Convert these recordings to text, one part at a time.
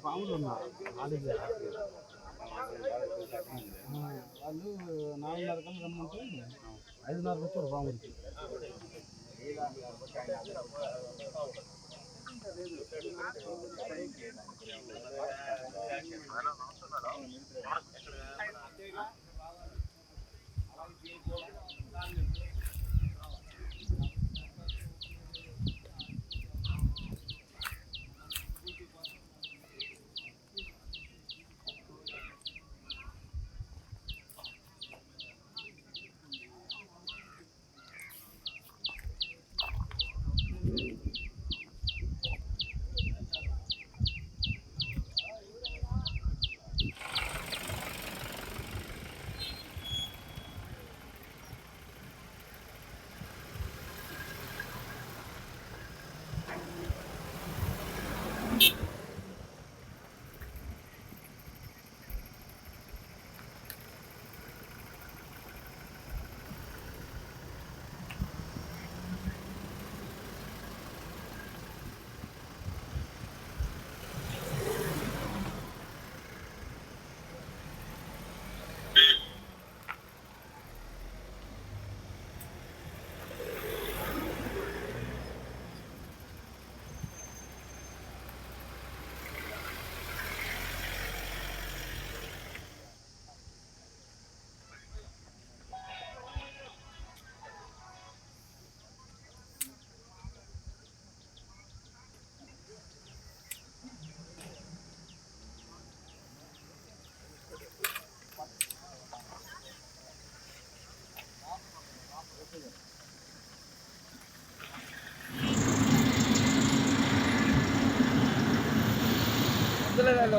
పాములు ఉన్నారు వాళ్ళు 4:30 కల్లా రమ్మంటే 5:30 వచ్చారు పాములకి.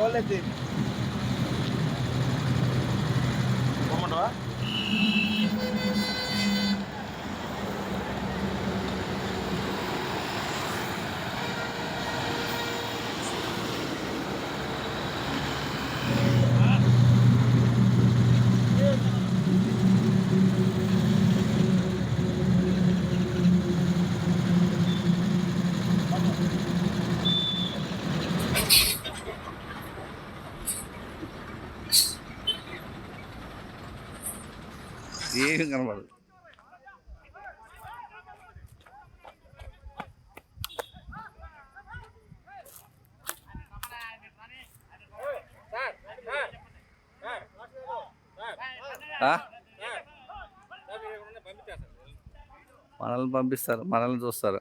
వాళ్ళది పోమంటావా? ఏం కనబడదు. మనల్ని పంపిస్తారు, మనల్ని చూస్తారు.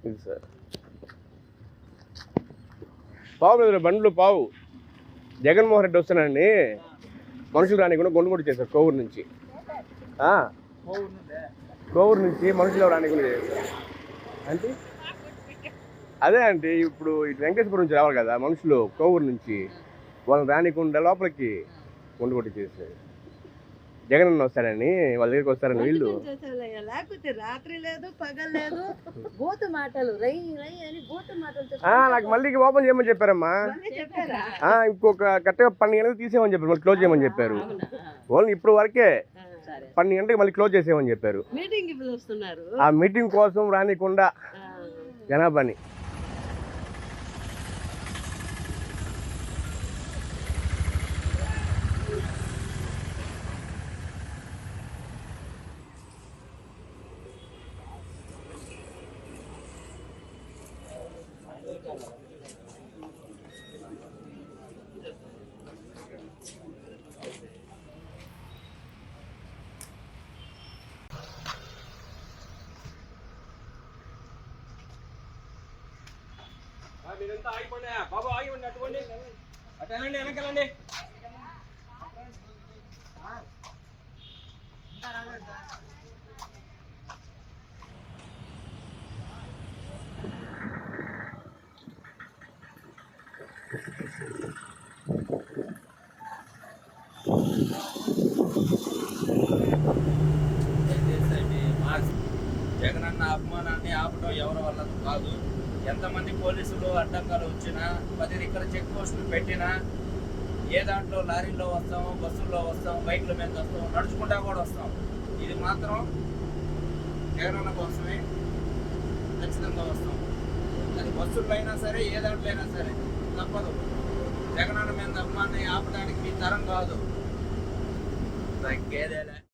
ఇది సార్ పావు బండ్లు పావు జగన్మోహన్ రెడ్డి వస్తున్నాడని మనుషులు రానికుండా గొండుగుడి చేశారు. కోవూరు నుంచి మనుషులు రానికుండా చేశారు. అంటే అదే అంటే ఇప్పుడు ఇటు వెంకటేశ్వరం నుంచి రావాలి కదా మనుషులు కోవూరు నుంచి, వాళ్ళని రానికుండా లోపలికి గొండుగుడి చేశారు. జగన్ అన్న వస్తాడని వాళ్ళ దగ్గరికి వస్తారని వీళ్ళు. లేకపోతే రాత్రి లేదు పగలు లేదు బూతు మాటలు రై రై అని బూతు మాటలు. నాకు మళ్ళీ ఓపెన్ చేయమని చెప్పారమ్మా. ఇంకొక కరెక్ట్గా 12 గంటలకు తీసేయమని చెప్పారు, మళ్ళీ క్లోజ్ చేయమని చెప్పారు. ఓన్లీ ఇప్పుడు వరకే 12 గంటలకు మళ్ళీ క్లోజ్ చేసేయమని చెప్పారు. ఆ మీటింగ్ కోసం రానికుండా జనాభాని. మీరంతా ఆగిపోండి బాబు, ఆగిపోండి. అటువంటి అటెండి, వెనకాలండి. జగనన్న అభిమానాన్ని ఆపడం ఎవరి వల్ల కాదు. ఎంతమంది పోలీసులు అడ్డంకాలు వచ్చినా, 10 దిక్కుల చెక్ పోస్టులు పెట్టినా, ఏ దాంట్లో లారీల్లో వస్తాం, బస్సుల్లో వస్తాం, బైకుల మీద వస్తాం, నడుచుకుంటా కూడా వస్తాం. ఇది మాత్రం జగనన్న కోసమే ఖచ్చితంగా వస్తాం. అది బస్సుల్లో అయినా సరే, ఏ దాంట్లో అయినా సరే తప్పదు. జగనన్న మీద అభిమాన్ని ఆపడానికి మీ తరం కాదు. తగ్గేదేలే.